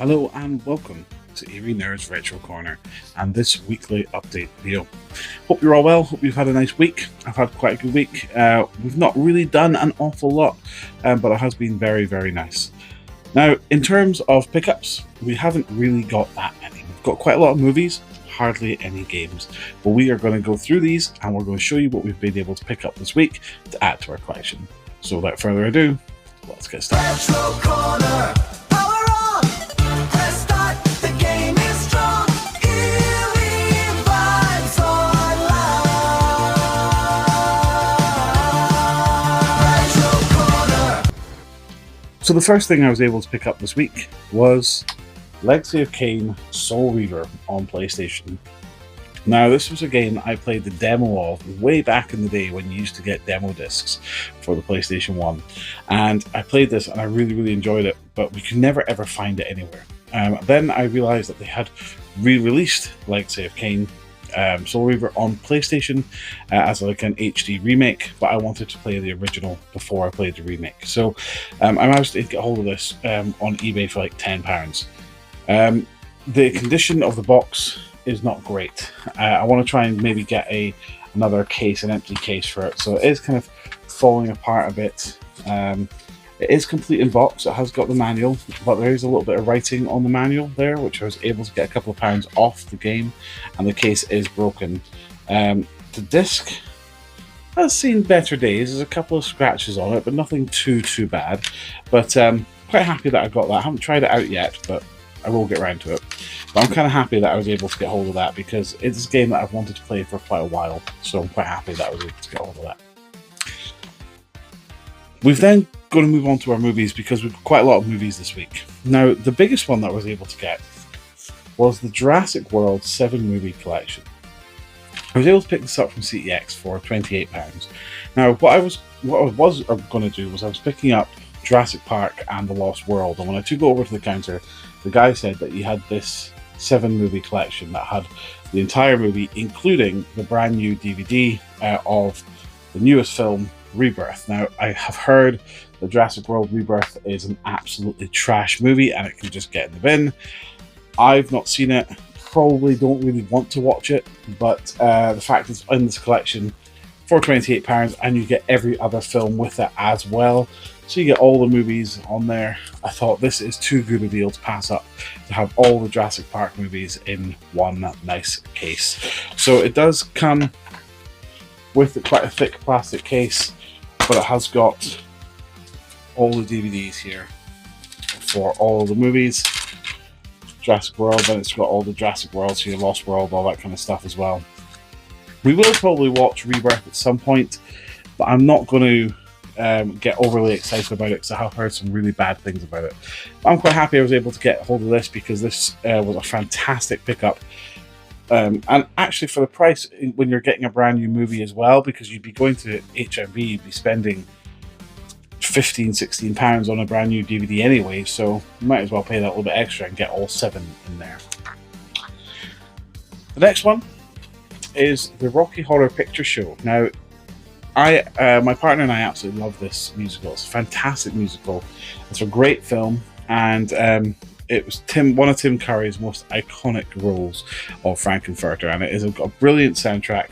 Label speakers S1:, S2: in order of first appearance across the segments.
S1: Hello and welcome to Eerie Nerds Retro Corner and this weekly update video. Hope you're all well, hope you've had a nice week. I've had quite a good week. We've not really done an awful lot, but it has been very, very nice. Now, in terms of pickups, we haven't really got that many. We've got quite a lot of movies, hardly any games, but we are going to go through these and we're going to show you what we've been able to pick up this week to add to our collection. So without further ado, let's get started.
S2: Retro Corner, power on! Press start, the game is strong. Eerie vibes online. Retro Corner.
S1: So the first thing I was able to pick up this week was Legacy of Kain Soul Reaver on PlayStation. Now, this was a game I played the demo of way back in the day when you used to get demo discs for the PlayStation 1. And I played this and I really, really enjoyed it, but we could never ever find it anywhere. Then I realised that they had re-released Legacy of Kain Soul Reaver on PlayStation as like an HD remake, but I wanted to play the original before I played the remake. So I managed to get hold of this on eBay for like £10. The condition of the box is not great. I want to try and maybe get another case, an empty case for it. So it is kind of falling apart a bit. It is complete in box. It has got the manual, but there is a little bit of writing on the manual there, which I was able to get a couple of pounds off the game, and the case is broken. The disc has seen better days. There's a couple of scratches on it, but nothing too bad. But quite happy that I got that. I haven't tried it out yet, but I will get around to it. But I'm kind of happy that I was able to get hold of that because it's a game that I've wanted to play for quite a while. So I'm quite happy that I was able to get hold of that. We've then got to move on to our movies because we've got quite a lot of movies this week. Now, the biggest one that I was able to get was the Jurassic World 7-movie collection. I was able to pick this up from CEX for £28. Now, what I was going to do was I was picking up Jurassic Park and The Lost World, and when I took it over to the counter, the guy said that he had this 7-movie collection that had the entire movie, including the brand new DVD of the newest film, Rebirth. Now, I have heard that Jurassic World Rebirth is an absolutely trash movie and it can just get in the bin. I've not seen it, probably don't really want to watch it, but the fact it's in this collection for £28 and you get every other film with it as well. So you get all the movies on there. I thought this is too good a deal to pass up, to have all the Jurassic Park movies in one nice case. So it does come with quite a thick plastic case, but it has got all the DVDs here for all the movies. Jurassic World, then it's got all the Jurassic Worlds here, Lost World, all that kind of stuff as well. We will probably watch Rebirth at some point, but I'm not going to get overly excited about it because I have heard some really bad things about it. But I'm quite happy I was able to get hold of this because this was a fantastic pickup. And actually for the price, when you're getting a brand new movie as well, because you'd be going to HMV, you'd be spending £15-16 on a brand new DVD anyway, so you might as well pay that little bit extra and get all 7 in there. The next one is the Rocky Horror Picture Show. Now, my partner and I absolutely love this musical. It's a fantastic musical. It's a great film, and it was one of Tim Curry's most iconic roles of Frankenfurter, and it is a brilliant soundtrack,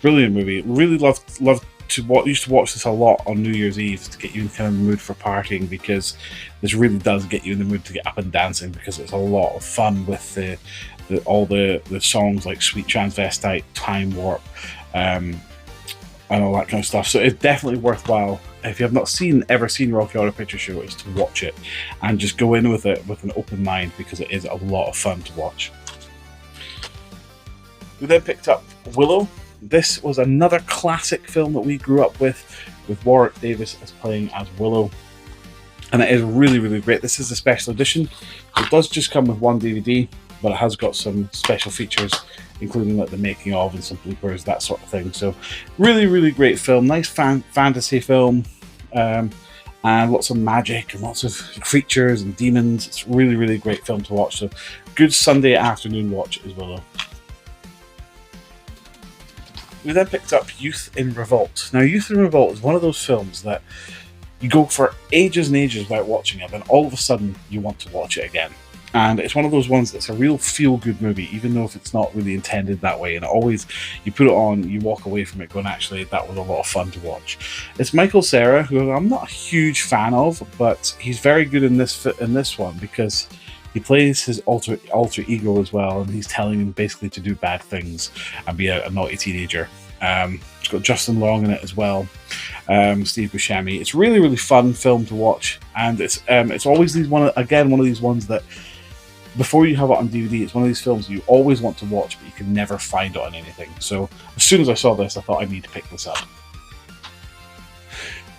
S1: brilliant movie. Really loved to watch. Used to watch this a lot on New Year's Eve to get you in kind of the mood for partying, because this really does get you in the mood to get up and dancing, because it's a lot of fun with all the songs like Sweet Transvestite, Time Warp, and all that kind of stuff. So it's definitely worthwhile, if you have not ever seen Rocky Horror Picture Show, is to watch it and just go in with it with an open mind, because it is a lot of fun to watch. We then picked up Willow. This was another classic film that we grew up with Warwick Davis as playing as Willow, and it is really, really great. This is a special edition. It does just come with one DVD, but it has got some special features, including like the making of and some bloopers, that sort of thing. So really, really great film. Nice fantasy film, and lots of magic and lots of creatures and demons. It's really, really great film to watch. So good Sunday afternoon watch as well. We then picked up Youth in Revolt. Now, Youth in Revolt is one of those films that you go for ages and ages without watching it, and all of a sudden you want to watch it again. And it's one of those ones that's a real feel-good movie, even though if it's not really intended that way. And it always, you put it on, you walk away from it going, actually, that was a lot of fun to watch. It's Michael Cera, who I'm not a huge fan of, but he's very good in this one because he plays his alter ego as well, and he's telling him basically to do bad things and be a naughty teenager. It's got Justin Long in it as well, Steve Buscemi. It's really, really fun film to watch, and it's always one of these ones that before you have it on DVD, it's one of these films you always want to watch, but you can never find it on anything. So as soon as I saw this, I thought I need to pick this up.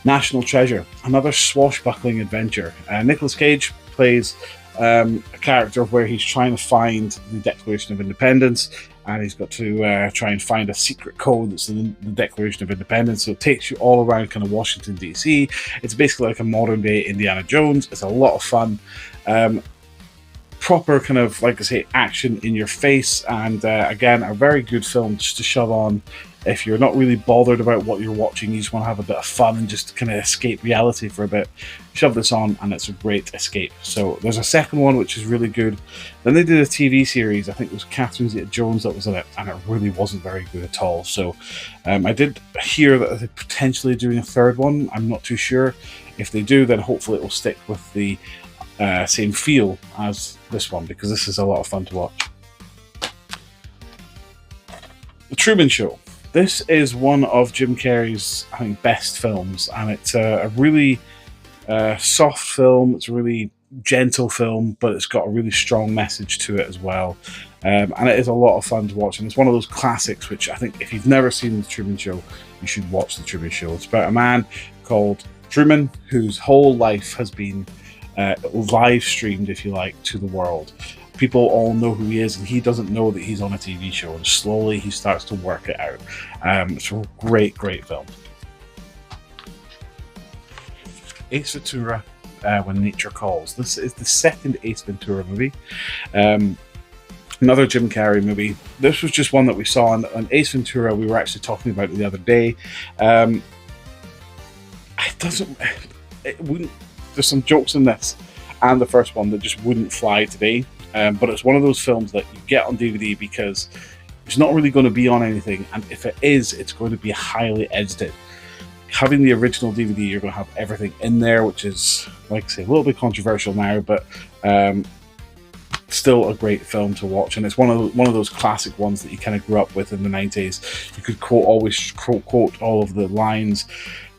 S1: National Treasure, another swashbuckling adventure. Nicolas Cage plays a character where he's trying to find the Declaration of Independence, and he's got to try and find a secret code that's in the Declaration of Independence. So it takes you all around kind of Washington, D.C. It's basically like a modern day Indiana Jones. It's a lot of fun. Proper kind of, like I say, action in your face, and again, a very good film just to shove on if you're not really bothered about what you're watching, you just want to have a bit of fun and just kind of escape reality for a bit. Shove this on and it's a great escape. So there's a second one which is really good. Then they did a TV series, I think it was Catherine Zeta-Jones that was in it, and it really wasn't very good at all. So I did hear that they're potentially doing a third one. I'm not too sure. If they do, then hopefully it will stick with the same feel as this one, because this is a lot of fun to watch. The Truman Show. This is one of Jim Carrey's, I think, best films, and it's a really soft film. It's a really gentle film, but it's got a really strong message to it as well. And it is a lot of fun to watch, and it's one of those classics which I think if you've never seen The Truman Show, you should watch The Truman Show. It's about a man called Truman whose whole life has been live streamed, if you like, to the world. People all know who he is, and he doesn't know that he's on a TV show, and slowly he starts to work it out. It's a great, great film. Ace Ventura, When Nature Calls. This is the second Ace Ventura movie. Another Jim Carrey movie. This was just one that we saw on Ace Ventura. We were actually talking about it the other day. It wouldn't. There's some jokes in this and the first one that just wouldn't fly today. But it's one of those films that you get on DVD because it's not really going to be on anything, and if it is, it's going to be highly edited. Having the original DVD, you're going to have everything in there, which is, like I say, a little bit controversial now, but still a great film to watch. And it's one of those classic ones that you kind of grew up with in the 90s. You could always quote all of the lines.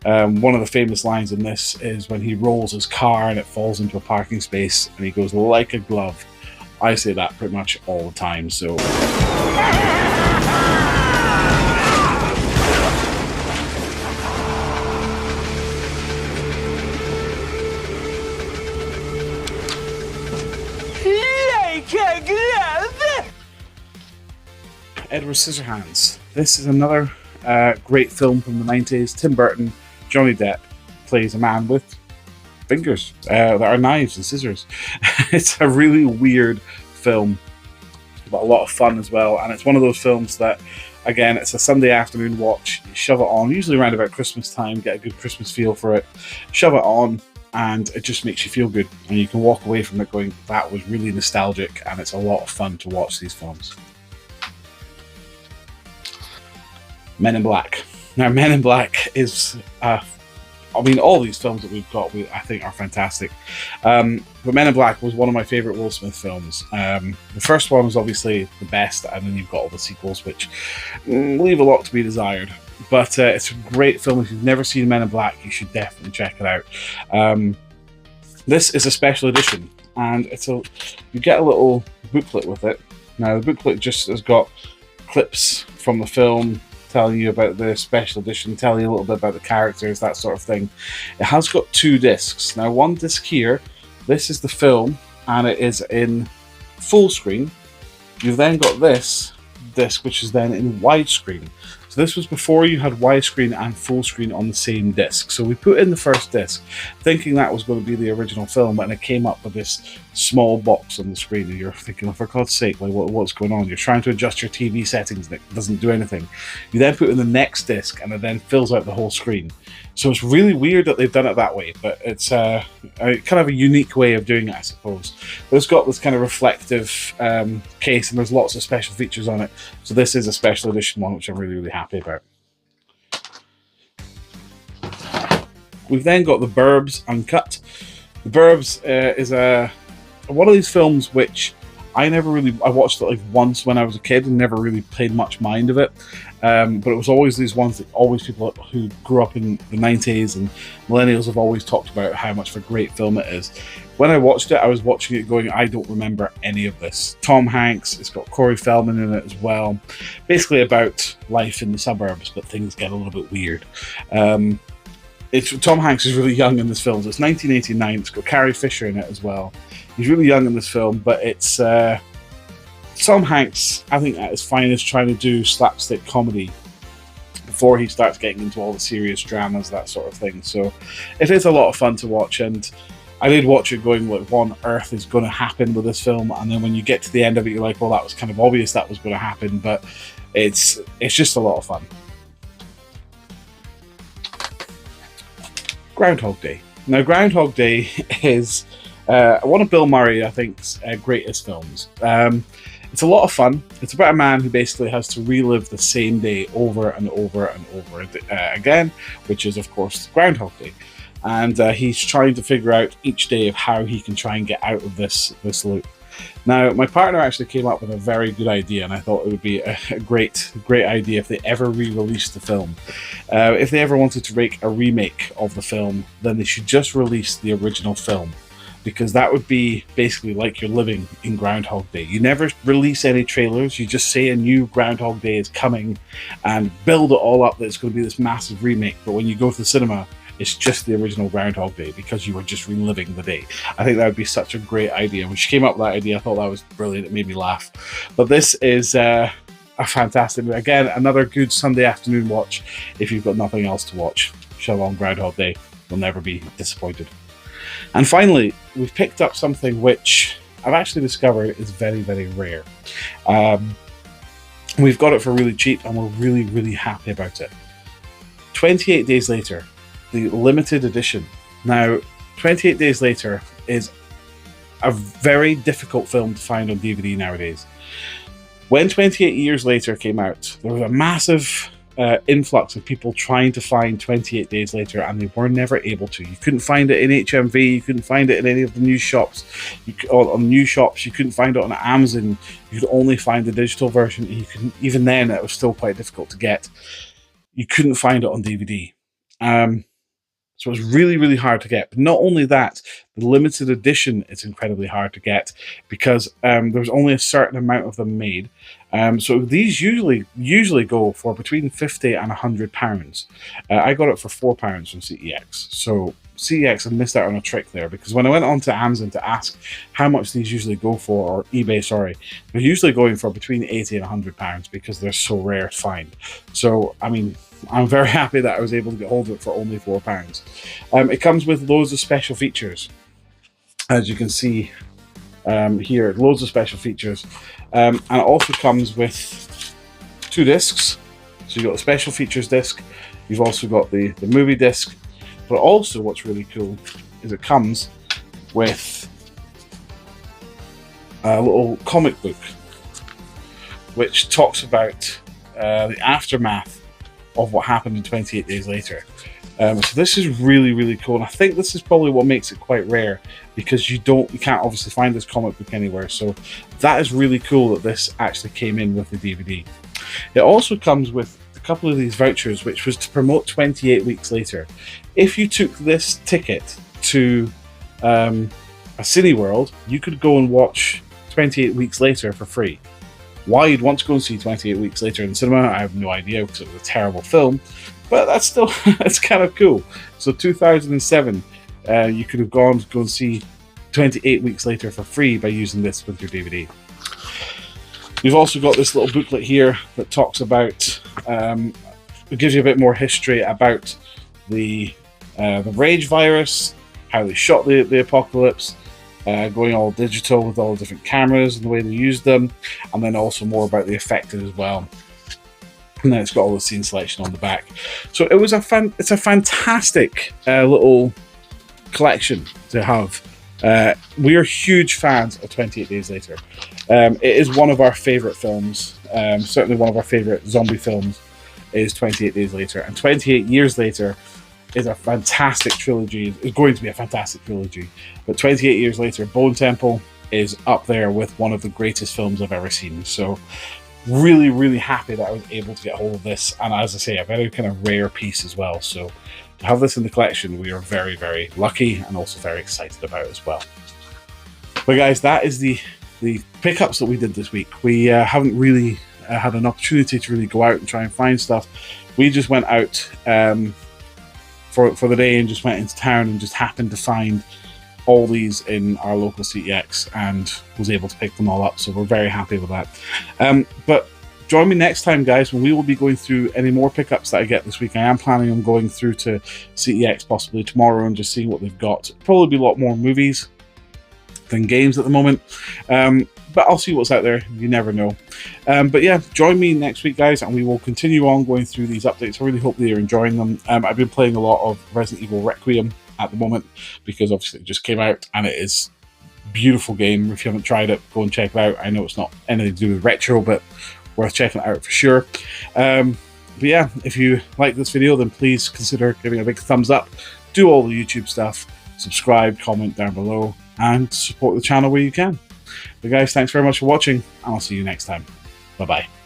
S1: One of the famous lines in this is when he rolls his car and it falls into a parking space, and he goes, "Like a glove." I say that pretty much all the time, so... Edward Scissorhands. This is another great film from the 90s. Tim Burton, Johnny Depp plays a man with fingers that are knives and scissors. It's a really weird film, but a lot of fun as well. And it's one of those films that, again, it's a Sunday afternoon watch. You shove it on, usually around about Christmas time, get a good Christmas feel for it. Shove it on, and it just makes you feel good. And you can walk away from it going, that was really nostalgic, and it's a lot of fun to watch these films. Men in Black. Now, Men in Black is... all these films that we've got, I think, are fantastic. But Men in Black was one of my favourite Will Smith films. The first one was obviously the best, and then you've got all the sequels, which leave a lot to be desired. But it's a great film. If you've never seen Men in Black, you should definitely check it out. This is a special edition, and you get a little booklet with it. Now, the booklet just has got clips from the film, telling you about the special edition, telling you a little bit about the characters, that sort of thing. It has got 2 discs. Now, one disc here, this is the film, and it is in full screen. You've then got this disc, which is then in widescreen. So this was before you had widescreen and full screen on the same disc. So we put in the first disc, thinking that was going to be the original film, and it came up with this small box on the screen, and you're thinking, oh, for God's sake, like what's going on? You're trying to adjust your TV settings, and it doesn't do anything. You then put in the next disc, and it then fills out the whole screen. So it's really weird that they've done it that way, but it's a kind of a unique way of doing it, I suppose. But it's got this kind of reflective case, and there's lots of special features on it. So this is a special edition one, which I'm really, really happy about. We've then got The Burbs Uncut. The Burbs is one of these films which I watched it like once when I was a kid and never really paid much mind of it. But it was always these ones that always people who grew up in the 90s and millennials have always talked about how much of a great film it is. When I watched it, I was watching it going, I don't remember any of this. Tom Hanks, it's got Corey Feldman in it as well. Basically about life in the suburbs, but things get a little bit weird. Tom Hanks is really young in this film. So it's 1989. It's got Carrie Fisher in it as well. He's really young in this film, but it's Tom Hanks, I think, at his finest, trying to do slapstick comedy before he starts getting into all the serious dramas, that sort of thing. So it is a lot of fun to watch, and I did watch it going, like, what on earth is going to happen with this film? And then when you get to the end of it, you're like, well, that was kind of obvious that was going to happen, but it's just a lot of fun. Groundhog Day. Now, Groundhog Day is one of Bill Murray, I think's greatest films. It's a lot of fun. It's about a man who basically has to relive the same day over and over and over again, which is, of course, Groundhog Day. And he's trying to figure out each day of how he can try and get out of this loop. Now, my partner actually came up with a very good idea, and I thought it would be a great idea if they ever re-released the film. If they ever wanted to make a remake of the film, then they should just release the original film, because that would be basically like you're living in Groundhog Day. You never release any trailers, you just say a new Groundhog Day is coming and build it all up that it's going to be this massive remake, but when you go to the cinema, it's just the original Groundhog Day because you were just reliving the day. I think that would be such a great idea. When she came up with that idea, I thought that was brilliant. It made me laugh. But this is a fantastic movie. Again, another good Sunday afternoon watch if you've got nothing else to watch. Shove on Groundhog Day. You'll never be disappointed. And finally, we've picked up something which I've actually discovered is very, very rare. We've got it for really cheap and we're really, really happy about it. 28 Days Later. The limited edition. Now, 28 Days Later is a very difficult film to find on DVD nowadays. When 28 Years Later came out, there was a massive influx of people trying to find 28 Days Later, and they were never able to. You couldn't find it in HMV, you couldn't find it in any of the news shops, on news shops, you couldn't find it on Amazon, you could only find the digital version, and you couldn't, even then it was still quite difficult to get. You couldn't find it on DVD. So it's really, really hard to get. But not only that, the limited edition is incredibly hard to get because there's only a certain amount of them made. So these usually go for between £50 and £100. I got it for £4 from CEX. So CEX had missed out on a trick there, because when I went on to Amazon to ask how much these usually go for, or eBay, sorry, they're usually going for between £80 and £100 because they're so rare to find. So, I mean, I'm very happy that I was able to get hold of it for only £4. It comes with loads of special features, as you can see here, loads of special features, and it also comes with 2 discs. So you've got the special features disc, you've also got the movie disc, but also what's really cool is it comes with a little comic book which talks about the aftermath of what happened in 28 Days Later. So this is really, really cool, and I think this is probably what makes it quite rare, because you can't obviously find this comic book anywhere. So that is really cool that this actually came in with the DVD. It also comes with a couple of these vouchers, which was to promote 28 Weeks Later. If you took this ticket to a Cineworld, you could go and watch 28 Weeks Later for free. Why you'd want to go and see 28 Weeks Later in the cinema, I have no idea, because it was a terrible film, but that's still, that's kind of cool. So 2007, you could have gone to go and see 28 Weeks Later for free by using this with your DVD. You've also got this little booklet here that talks about, it gives you a bit more history about the Rage virus, how they shot the apocalypse, going all digital with all the different cameras and the way they use them, and then also more about the effects as well. And then it's got all the scene selection on the back. So it was it's a fantastic little collection to have. We are huge fans of 28 Days Later. It is one of our favorite films. Certainly one of our favorite zombie films is 28 Days Later. And 28 Years Later is a fantastic trilogy. It's going to be a fantastic trilogy. But 28 Years Later, Bone Temple is up there with one of the greatest films I've ever seen. So really, really happy that I was able to get hold of this. And as I say, a very kind of rare piece as well. So to have this in the collection, we are very, very lucky and also very excited about it as well. But guys, that is the pickups that we did this week. We haven't really had an opportunity to really go out and try and find stuff. We just went out for the day and just went into town and just happened to find all these in our local CTX and was able to pick them all up. So we're very happy with that. But join me next time, guys, when we will be going through any more pickups that I get this week. I am planning on going through to CTX possibly tomorrow and just seeing what they've got. Probably be a lot more movies than games at the moment. But I'll see what's out there. You never know. But yeah, join me next week, guys, and we will continue on going through these updates. I really hope that you're enjoying them. I've been playing a lot of Resident Evil Requiem at the moment because obviously it just came out and it is a beautiful game. If you haven't tried it, go and check it out. I know it's not anything to do with retro, but worth checking it out for sure. But yeah, if you like this video, then please consider giving a big thumbs up. Do all the YouTube stuff. Subscribe, comment down below, and support the channel where you can. But guys, thanks very much for watching, and I'll see you next time. Bye-bye.